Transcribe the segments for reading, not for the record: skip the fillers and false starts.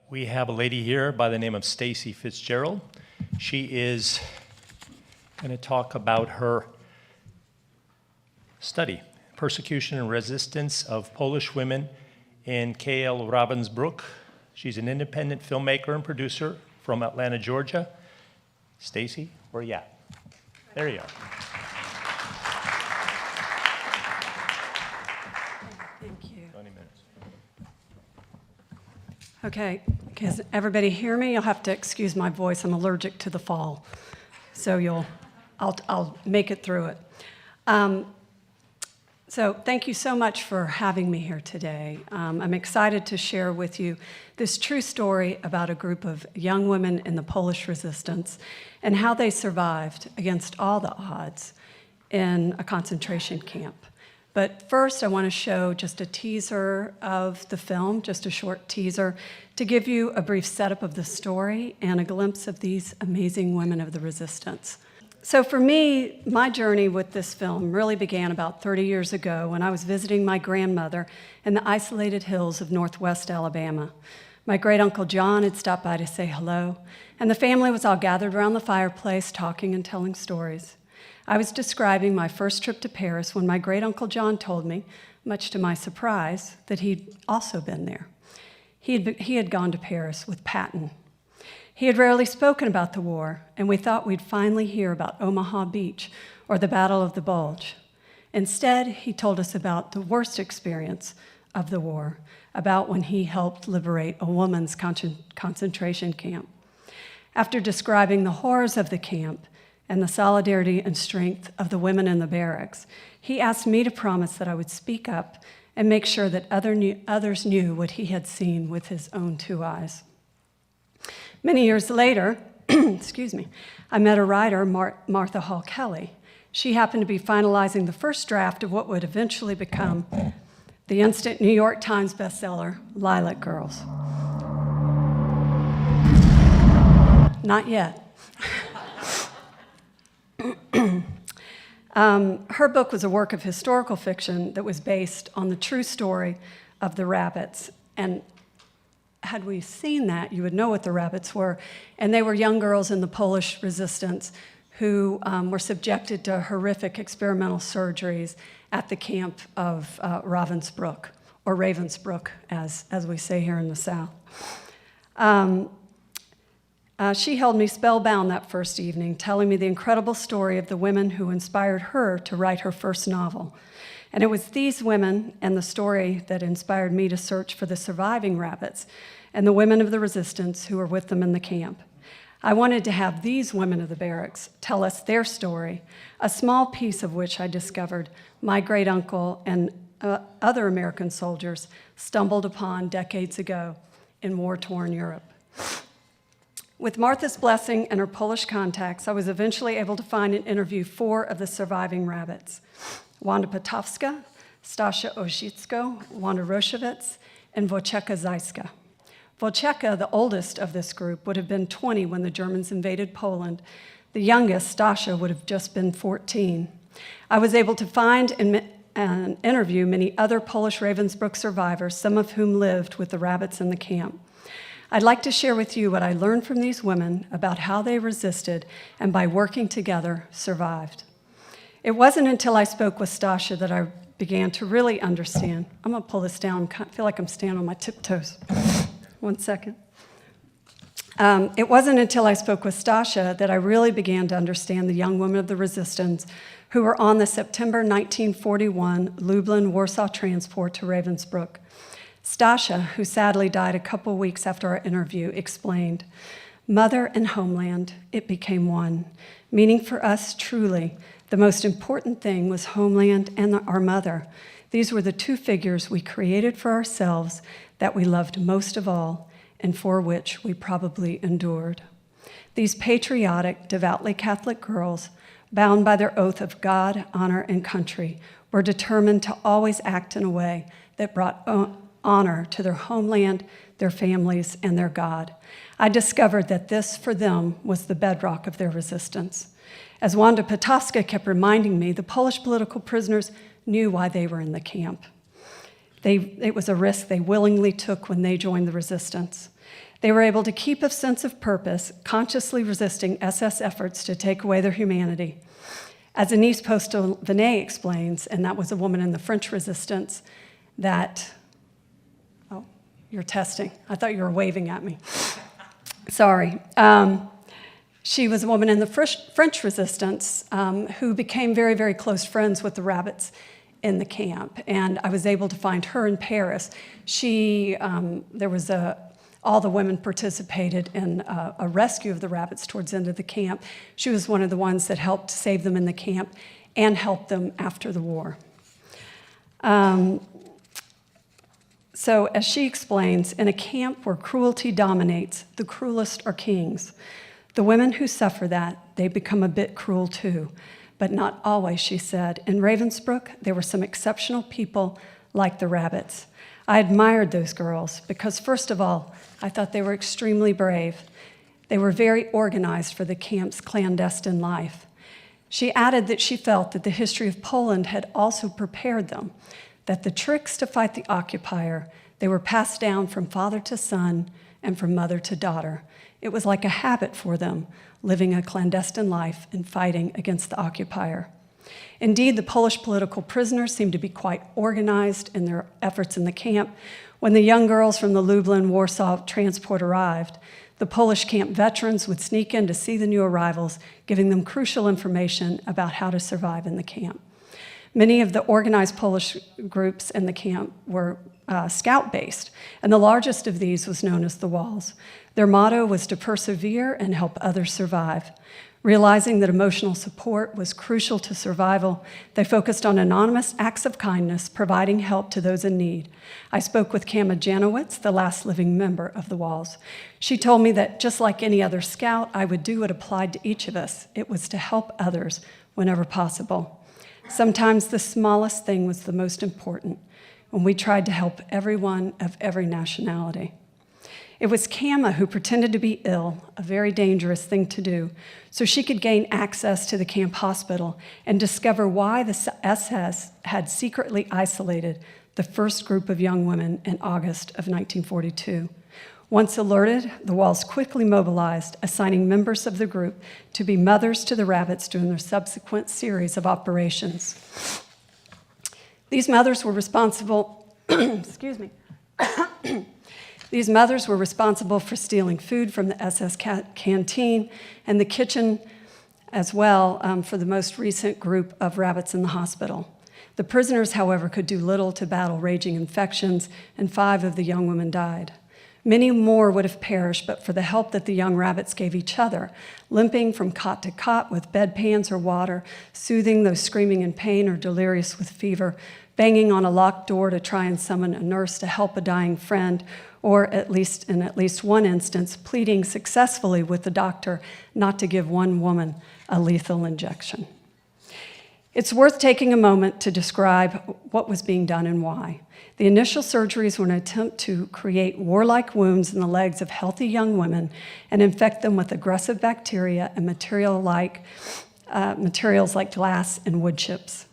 We have a lady here by the name of Stacey Fitzgerald. She is going to talk about her study, Persecution and Resistance of Polish Women in KL Ravensbruck. She's an independent filmmaker and producer from Atlanta, Georgia. Stacey, where are you at? There you are. Thank you. 20 minutes. Okay, can everybody hear me? You'll have to excuse my voice. I'm allergic to the fall, so I'll make it through it. So thank you so much for having me here today. I'm excited to share with you this true story about a group of young women in the Polish resistance and how they survived against all the odds in a concentration camp. But first, I want to show just a teaser of the film, just a short teaser, to give you a brief setup of the story and a glimpse of these amazing women of the resistance. So for me, my journey with this film really began about 30 years ago when I was visiting my grandmother in the isolated hills of northwest Alabama. My great-uncle John had stopped by to say hello, and the family was all gathered around the fireplace talking and telling stories. I was describing my first trip to Paris when my great-uncle John told me, much to my surprise, that he'd also been there. He had gone to Paris with Patton. He had rarely spoken about the war, and we thought we'd finally hear about Omaha Beach or the Battle of the Bulge. Instead, he told us about the worst experience of the war, about when he helped liberate a woman's concentration camp. After describing the horrors of the camp and the solidarity and strength of the women in the barracks, he asked me to promise that I would speak up and make sure that others knew what he had seen with his own two eyes. Many years later, excuse me, I met a writer, Martha Hall Kelly. She happened to be finalizing the first draft of what would eventually become the instant New York Times bestseller, Lilac Girls. Not yet. Her book was a work of historical fiction that was based on the true story of the rabbits. And had we seen that, you would know what the rabbits were. And they were young girls in the Polish resistance who were subjected to horrific experimental surgeries at the camp of Ravensbruck, or Ravensbruck, as we say here in the South. She held me spellbound that first evening, telling me the incredible story of the women who inspired her to write her first novel. And it was these women and the story that inspired me to search for the surviving rabbits and the women of the resistance who were with them in the camp. I wanted to have these women of the barracks tell us their story, a small piece of which I discovered my great-uncle and other American soldiers stumbled upon decades ago in war-torn Europe. With Martha's blessing and her Polish contacts, I was eventually able to find and interview 4 of the surviving rabbits: Wanda Potowska, Stasia Ojicko, Wanda Roshewicz, and Wojciech Zajska. Wojciech, the oldest of this group, would have been 20 when the Germans invaded Poland. The youngest, Stasia, would have just been 14. I was able to find and interview many other Polish Ravensbruck survivors, some of whom lived with the rabbits in the camp. I'd like to share with you what I learned from these women about how they resisted and by working together survived. It wasn't until I spoke with Stasia that I began to really understand. I'm gonna pull this down, I feel like I'm standing on my tiptoes. 1 second. It wasn't until I spoke with Stasia that I really began to understand the young women of the resistance who were on the September 1941 Lublin-Warsaw transport to Ravensbrück. Stasia, who sadly died a couple weeks after our interview, explained, "Mother and homeland, it became one, meaning for us truly, the most important thing was homeland and our mother. These were the 2 figures we created for ourselves that we loved most of all and for which we probably endured." These patriotic, devoutly Catholic girls, bound by their oath of God, honor, and country, were determined to always act in a way that brought honor to their homeland, their families, and their God. I discovered that this, for them, was the bedrock of their resistance. As Wanda Potowska kept reminding me, the Polish political prisoners knew why they were in the camp. It was a risk they willingly took when they joined the resistance. They were able to keep a sense of purpose, consciously resisting SS efforts to take away their humanity. As Anise Postel-Venet explains, and that was a woman in the French resistance, that, oh, you're testing. I thought you were waving at me. Sorry. She was a woman in the French resistance who became very, very close friends with the rabbits in the camp, and I was able to find her in Paris. All the women participated in a rescue of the rabbits towards the end of the camp. She was one of the ones that helped save them in the camp and helped them after the war. So as she explains, in a camp where cruelty dominates, the cruelest are kings. The women who suffer that, they become a bit cruel too, but not always, she said. In Ravensbruck, there were some exceptional people like the rabbits. I admired those girls because, first of all, I thought they were extremely brave. They were very organized for the camp's clandestine life. She added that she felt that the history of Poland had also prepared them, that the tricks to fight the occupier, they were passed down from father to son and from mother to daughter. It was like a habit for them, living a clandestine life and fighting against the occupier. Indeed, the Polish political prisoners seemed to be quite organized in their efforts in the camp. When the young girls from the Lublin-Warsaw transport arrived, the Polish camp veterans would sneak in to see the new arrivals, giving them crucial information about how to survive in the camp. Many of the organized Polish groups in the camp were scout-based, and the largest of these was known as the Walls. Their motto was to persevere and help others survive. Realizing that emotional support was crucial to survival, they focused on anonymous acts of kindness, providing help to those in need. I spoke with Kama Janowitz, the last living member of the Walls. She told me that just like any other scout, I would do what applied to each of us. It was to help others whenever possible. Sometimes the smallest thing was the most important, when we tried to help everyone of every nationality. It was Kama who pretended to be ill, a very dangerous thing to do, so she could gain access to the camp hospital and discover why the SS had secretly isolated the first group of young women in August of 1942. Once alerted, the Walls quickly mobilized, assigning members of the group to be mothers to the rabbits during their subsequent series of operations. These mothers were responsible, excuse me, these mothers were responsible for stealing food from the SS canteen and the kitchen as well for the most recent group of rabbits in the hospital. The prisoners, however, could do little to battle raging infections, and 5 of the young women died. Many more would have perished but for the help that the young rabbits gave each other, limping from cot to cot with bedpans or water, soothing those screaming in pain or delirious with fever, banging on a locked door to try and summon a nurse to help a dying friend, or in at least one instance, pleading successfully with the doctor not to give one woman a lethal injection. It's worth taking a moment to describe what was being done and why. The initial surgeries were an attempt to create warlike wounds in the legs of healthy young women and infect them with aggressive bacteria and materials like glass and wood chips.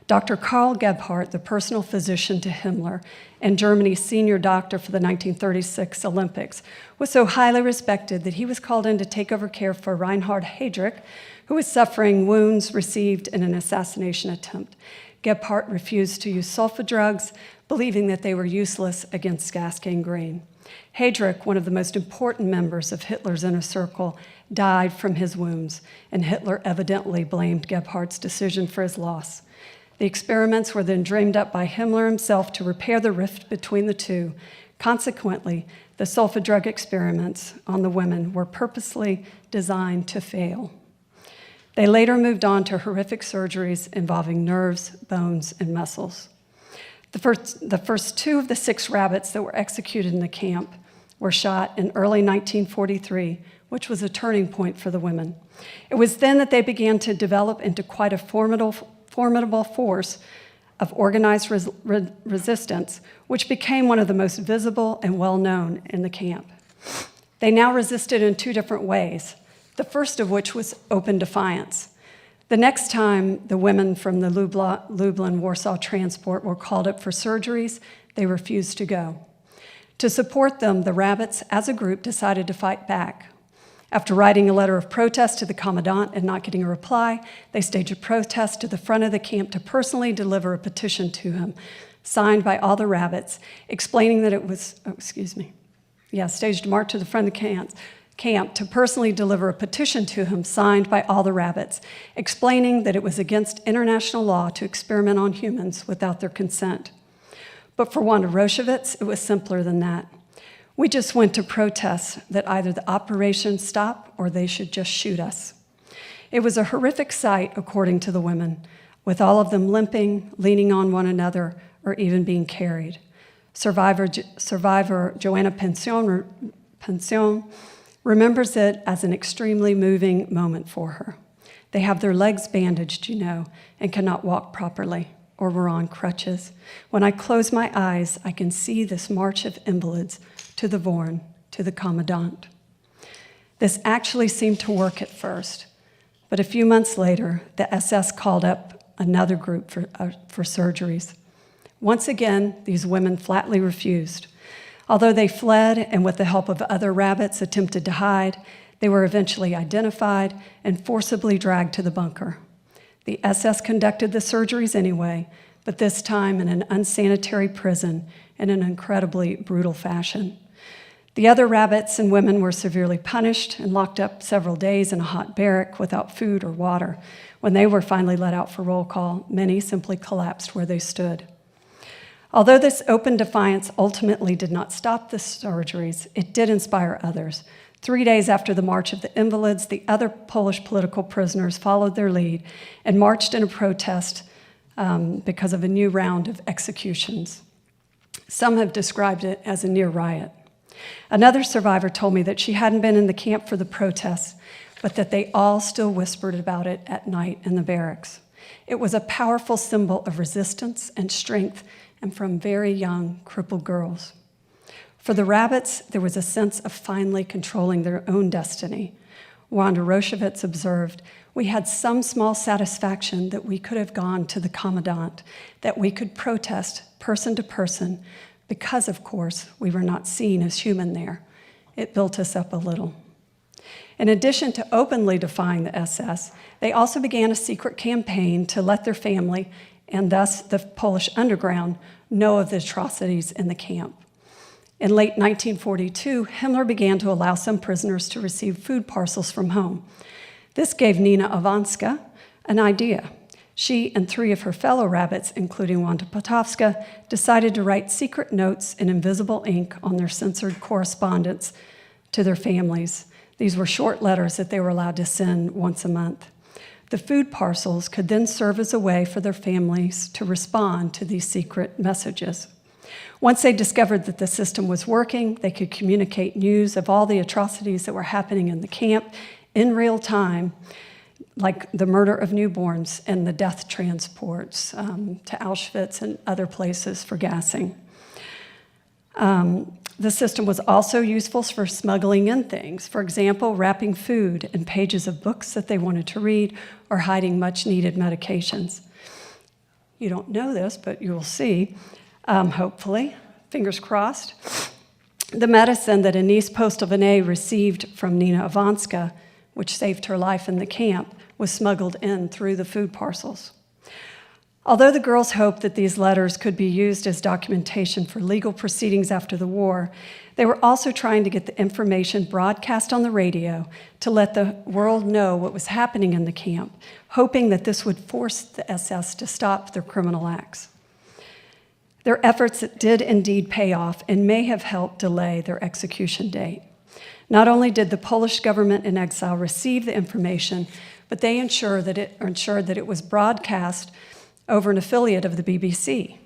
Dr. Karl Gebhardt, the personal physician to Himmler and Germany's senior doctor for the 1936 Olympics, was so highly respected that he was called in to take over care for Reinhard Heydrich, who was suffering wounds received in an assassination attempt. Gebhardt refused to use sulfa drugs, believing that they were useless against gas gangrene. Heydrich, one of the most important members of Hitler's inner circle, died from his wounds, and Hitler evidently blamed Gebhardt's decision for his loss. The experiments were then dreamed up by Himmler himself to repair the rift between the two. Consequently, the sulfa drug experiments on the women were purposely designed to fail. They later moved on to horrific surgeries involving nerves, bones, and muscles. The first 2 of the 6 rabbits that were executed in the camp were shot in early 1943, which was a turning point for the women. It was then that they began to develop into quite a formidable force of organized resistance, which became one of the most visible and well-known in the camp. They now resisted in 2 different ways, the first of which was open defiance. The next time the women from the Lublin-Warsaw transport were called up for surgeries, they refused to go. To support them, the rabbits, as a group, decided to fight back. After writing a letter of protest to the commandant and not getting a reply, they staged a protest to the front of the camp to personally deliver a petition to him, signed by all the rabbits, explaining that it was, staged a march to the front of the camp to personally deliver a petition to him, signed by all the rabbits, explaining that it was against international law to experiment on humans without their consent. But for Wanda Roshevitz, it was simpler than that. We just went to protest that either the operation stop or they should just shoot us. It was a horrific sight, according to the women, with all of them limping, leaning on one another, or even being carried. Survivor Joanna Pension remembers it as an extremely moving moment for her. They have their legs bandaged, and cannot walk properly, or were on crutches. When I close my eyes, I can see this march of invalids to the Vorn, to the commandant. This actually seemed to work at first, but a few months later, the SS called up another group for surgeries. Once again, these women flatly refused. Although they fled and with the help of other rabbits attempted to hide, they were eventually identified and forcibly dragged to the bunker. The SS conducted the surgeries anyway, but this time in an unsanitary prison in an incredibly brutal fashion. The other rabbits and women were severely punished and locked up several days in a hot barrack without food or water. When they were finally let out for roll call, many simply collapsed where they stood. Although this open defiance ultimately did not stop the surgeries, it did inspire others. 3 days after the March of the Invalids, the other Polish political prisoners followed their lead and marched in a protest because of a new round of executions. Some have described it as a near riot. Another survivor told me that she hadn't been in the camp for the protests, but that they all still whispered about it at night in the barracks. It was a powerful symbol of resistance and strength, and from very young, crippled girls. For the rabbits, there was a sense of finally controlling their own destiny. Wanda Roshevitz observed, "We had some small satisfaction that we could have gone to the commandant, that we could protest person to person, because, of course, we were not seen as human there. It built us up a little." In addition to openly defying the SS, they also began a secret campaign to let their family, and thus the Polish underground, know of the atrocities in the camp. In late 1942, Himmler began to allow some prisoners to receive food parcels from home. This gave Nina Avanska an idea. She and 3 of her fellow rabbits, including Wanda Potowska, decided to write secret notes in invisible ink on their censored correspondence to their families. These were short letters that they were allowed to send once a month. The food parcels could then serve as a way for their families to respond to these secret messages. Once they discovered that the system was working, they could communicate news of all the atrocities that were happening in the camp in real time, like the murder of newborns and the death transports to Auschwitz and other places for gassing. The system was also useful for smuggling in things. For example, wrapping food in pages of books that they wanted to read or hiding much-needed medications. You don't know this, but you will see, hopefully, fingers crossed. The medicine that Anise Postovanet received from Nina Avanska, which saved her life in the camp, was smuggled in through the food parcels. Although the girls hoped that these letters could be used as documentation for legal proceedings after the war, they were also trying to get the information broadcast on the radio to let the world know what was happening in the camp, hoping that this would force the SS to stop their criminal acts. Their efforts did indeed pay off and may have helped delay their execution date. Not only did the Polish government in exile receive the information, but they ensured that it was broadcast over an affiliate of the BBC.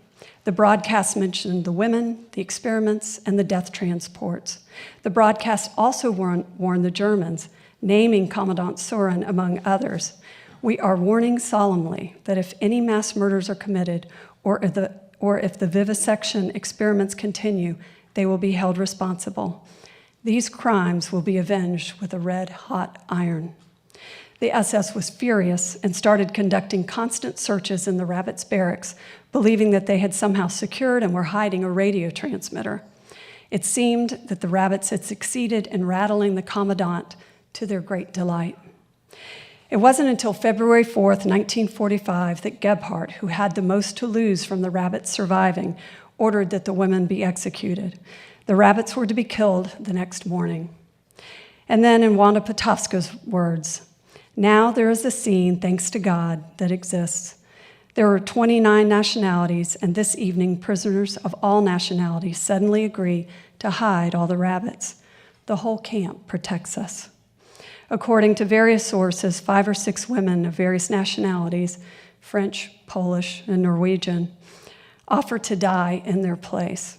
The broadcast mentioned the women, the experiments, and the death transports. The broadcast also warned the Germans, naming Commandant Sorin among others. "We are warning solemnly that if any mass murders are committed or if the vivisection experiments continue, they will be held responsible. These crimes will be avenged with a red-hot iron." The SS was furious and started conducting constant searches in the rabbits' barracks, believing that they had somehow secured and were hiding a radio transmitter. It seemed that the rabbits had succeeded in rattling the commandant to their great delight. It wasn't until February 4th, 1945, that Gebhardt, who had the most to lose from the rabbits surviving, ordered that the women be executed. The rabbits were to be killed the next morning. And then in Wanda Potofska's words, "Now there is a scene, thanks to God, that exists. There are 29 nationalities, and this evening prisoners of all nationalities suddenly agree to hide all the rabbits. The whole camp protects us." According to various sources, 5 or 6 women of various nationalities, French, Polish, and Norwegian, offered to die in their place.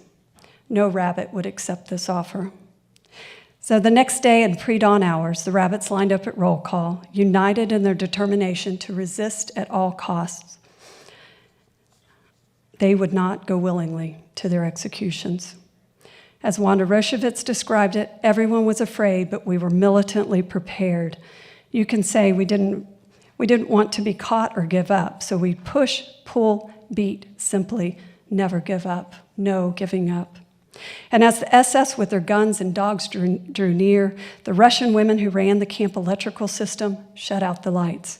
No rabbit would accept this offer. So the next day in pre-dawn hours, the rabbits lined up at roll call, united in their determination to resist at all costs. They would not go willingly to their executions. As Wanda Roshevitz described it, everyone was afraid, but we were militantly prepared. You can say we didn't want to be caught or give up, so we push, pull, beat, simply never give up, no giving up. And as the SS with their guns and dogs drew near, the Russian women who ran the camp electrical system shut out the lights.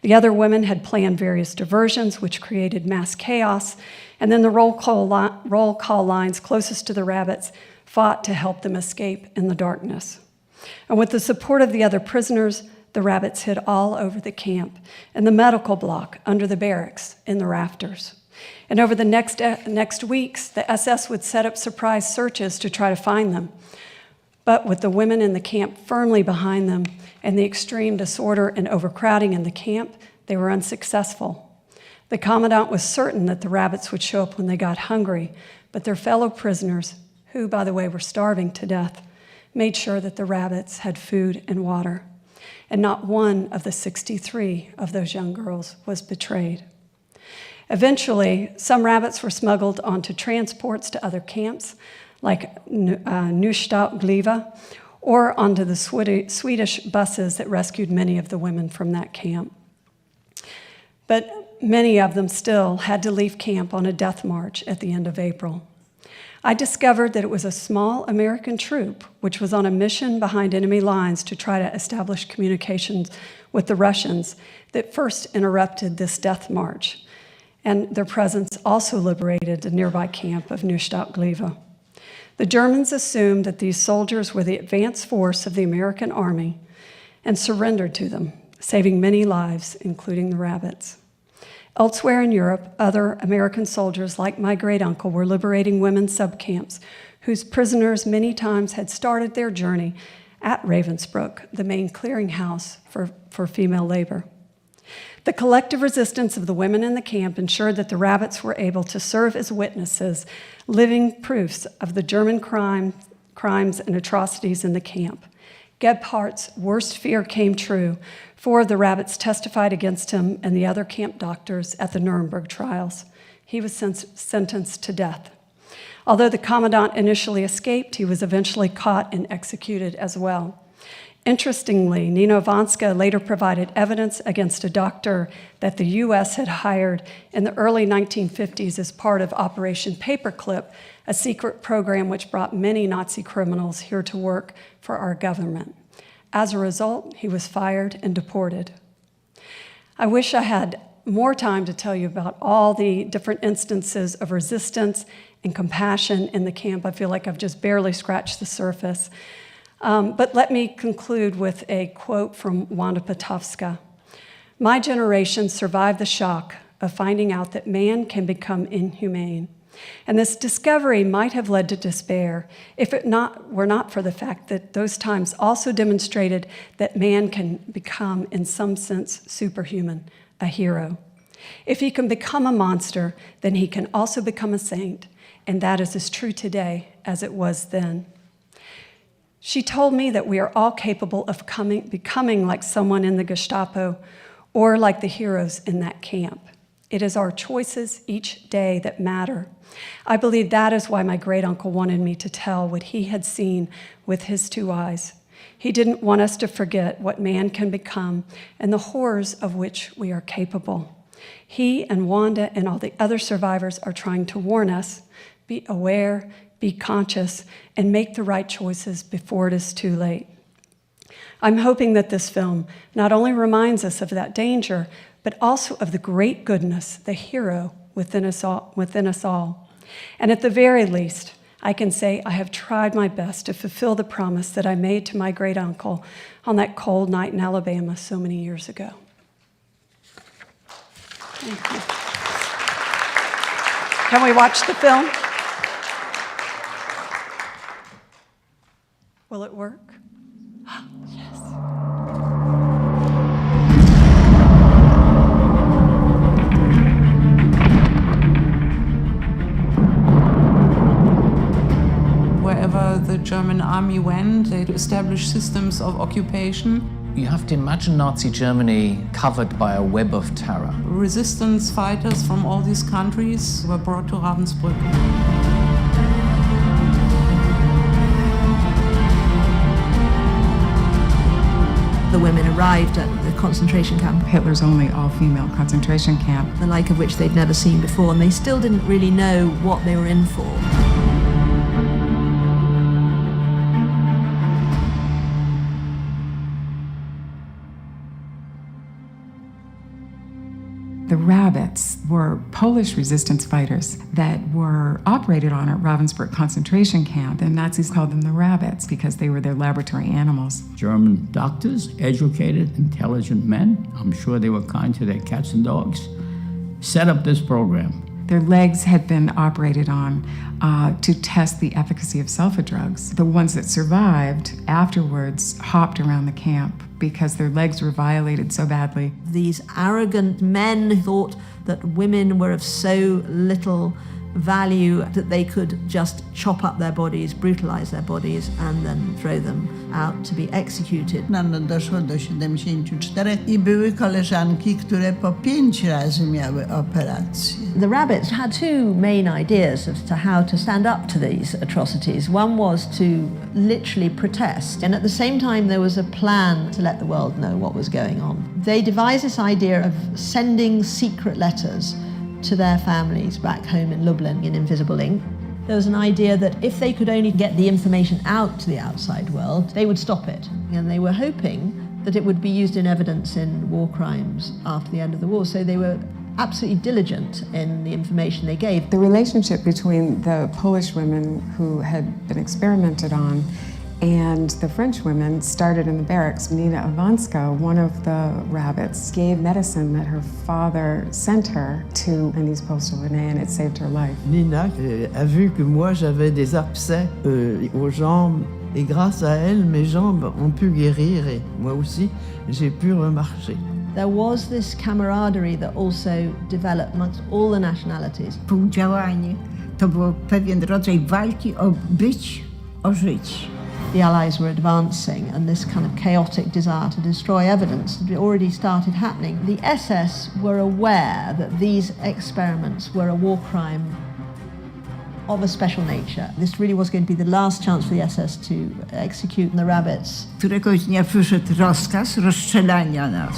The other women had planned various diversions, which created mass chaos, and then the roll call lines closest to the rabbits fought to help them escape in the darkness. And with the support of the other prisoners, the rabbits hid all over the camp, in the medical block, under the barracks, in the rafters. And over the next weeks, the SS would set up surprise searches to try to find them. But with the women in the camp firmly behind them and the extreme disorder and overcrowding in the camp, they were unsuccessful. The commandant was certain that the rabbits would show up when they got hungry, but their fellow prisoners, who, by the way, were starving to death, made sure that the rabbits had food and water. And not one of the 63 of those young girls was betrayed. Eventually, some rabbits were smuggled onto transports to other camps, like Neustadt Gliva, or onto the Swedish buses that rescued many of the women from that camp. But many of them still had to leave camp on a death march at the end of April. I discovered that it was a small American troop which was on a mission behind enemy lines to try to establish communications with the Russians that first interrupted this death march. And their presence also liberated the nearby camp of Neustadt Gliva. The Germans assumed that these soldiers were the advance force of the American army and surrendered to them, saving many lives, including the rabbits. Elsewhere in Europe, other American soldiers like my great-uncle were liberating women's subcamps whose prisoners many times had started their journey at Ravensbruck, the main clearinghouse for female labor. The collective resistance of the women in the camp ensured that the rabbits were able to serve as witnesses, living proofs of the German crimes and atrocities in the camp. Gebhardt's worst fear came true. 4 of the rabbits testified against him and the other camp doctors at the Nuremberg trials. He was sentenced to death. Although the commandant initially escaped, he was eventually caught and executed as well. Interestingly, Nina Vanska later provided evidence against a doctor that the U.S. had hired in the early 1950s as part of Operation Paperclip, a secret program which brought many Nazi criminals here to work for our government. As a result, he was fired and deported. I wish I had more time to tell you about all the different instances of resistance and compassion in the camp. I feel like I've just barely scratched the surface. But let me conclude with a quote from Wanda Potofska. "My generation survived the shock of finding out that man can become inhumane. And this discovery might have led to despair if it were not for the fact that those times also demonstrated that man can become, in some sense, superhuman, a hero. If he can become a monster, then he can also become a saint, and that is as true today as it was then." She told me that we are all capable of becoming like someone in the Gestapo or like the heroes in that camp. It is our choices each day that matter. I believe that is why my great-uncle wanted me to tell what he had seen with his 2 eyes. He didn't want us to forget what man can become and the horrors of which we are capable. He and Wanda and all the other survivors are trying to warn us, be aware, be conscious, and make the right choices before it is too late. I'm hoping that this film not only reminds us of that danger, but also of the great goodness, the hero within us all. And at the very least, I can say I have tried my best to fulfill the promise that I made to my great uncle on that cold night in Alabama so many years ago. Thank you. Can we watch the film? Will it work? Yes. Wherever the German army went, they established systems of occupation. You have to imagine Nazi Germany covered by a web of terror. Resistance fighters from all these countries were brought to Ravensbruck. The women arrived at the concentration camp, Hitler's only all-female concentration camp, the like of which they'd never seen before, and they still didn't really know what they were in for. The Rabbits were Polish resistance fighters that were operated on at Ravensbruck concentration camp. The Nazis called them the Rabbits because they were their laboratory animals. German doctors, educated, intelligent men, I'm sure they were kind to their cats and dogs, set up this program. Their legs had been operated on to test the efficacy of sulfa drugs. The ones that survived afterwards hopped around the camp because their legs were violated so badly. These arrogant men thought that women were of so little value that they could just chop up their bodies, brutalize their bodies, and then throw them out to be executed. Rano doszło do 74 i były koleżanki, które po 5 razy miały operację. The Rabbits had two main ideas as to how to stand up to these atrocities. One was to literally protest, and at the same time there was a plan to let the world know what was going on. They devised this idea of sending secret letters to their families back home in Lublin in invisible ink. There was an idea that if they could only get the information out to the outside world, they would stop it. And they were hoping that it would be used in evidence in war crimes after the end of the war. So they were absolutely diligent in the information they gave. The relationship between the Polish women who had been experimented on and the French women started in the barracks. Nina Ivanska, one of the Rabbits, gave medicine that her father sent her to Annie's Postolonais, and it saved her life. Nina a vu que moi j'avais des abcès aux jambes et grâce à elle, mes jambes ont pu guérir et moi aussi, j'ai pu remarcher. There was this camaraderie that also developed amongst all the nationalities. Współdziałanie to był pewien rodzaj walki o być, o żyć. The Allies were advancing, and this kind of chaotic desire to destroy evidence had already started happening. The SS were aware that these experiments were a war crime of a special nature. This really was going to be the last chance for the SS to execute the Rabbits. Któregoś dnia wyszedł rozkaz rozstrzelania nas.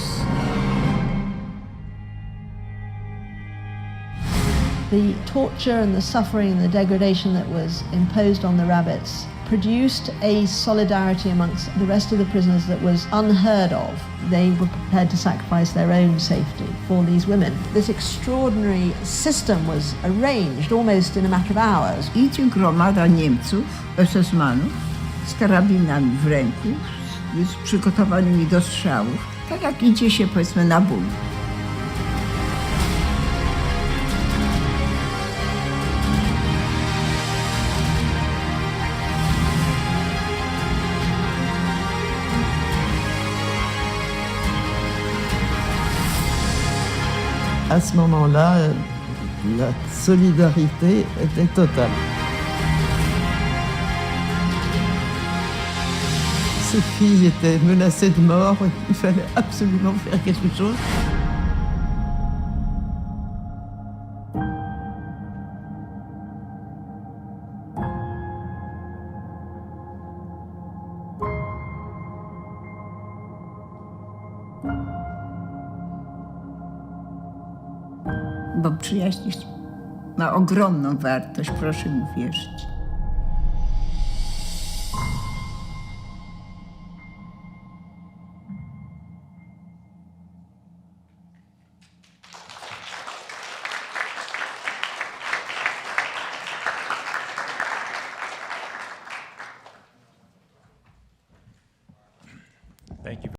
The torture and the suffering and the degradation that was imposed on the Rabbits produced a solidarity amongst the rest of the prisoners that was unheard of. They were prepared to sacrifice their own safety for these women. This extraordinary system was arranged almost in a matter of hours. Idzie gromada Niemców, SS-manów, z karabinami w ręku, z przygotowanymi do strzałów, tak jak idzie się powiedzmy na bój. À ce moment-là, la solidarité était totale. Ces filles étaient menacées de mort, il fallait absolument faire quelque chose. Bo przyjaźń ma ogromną wartość, proszę mi wierzyć. Thank you.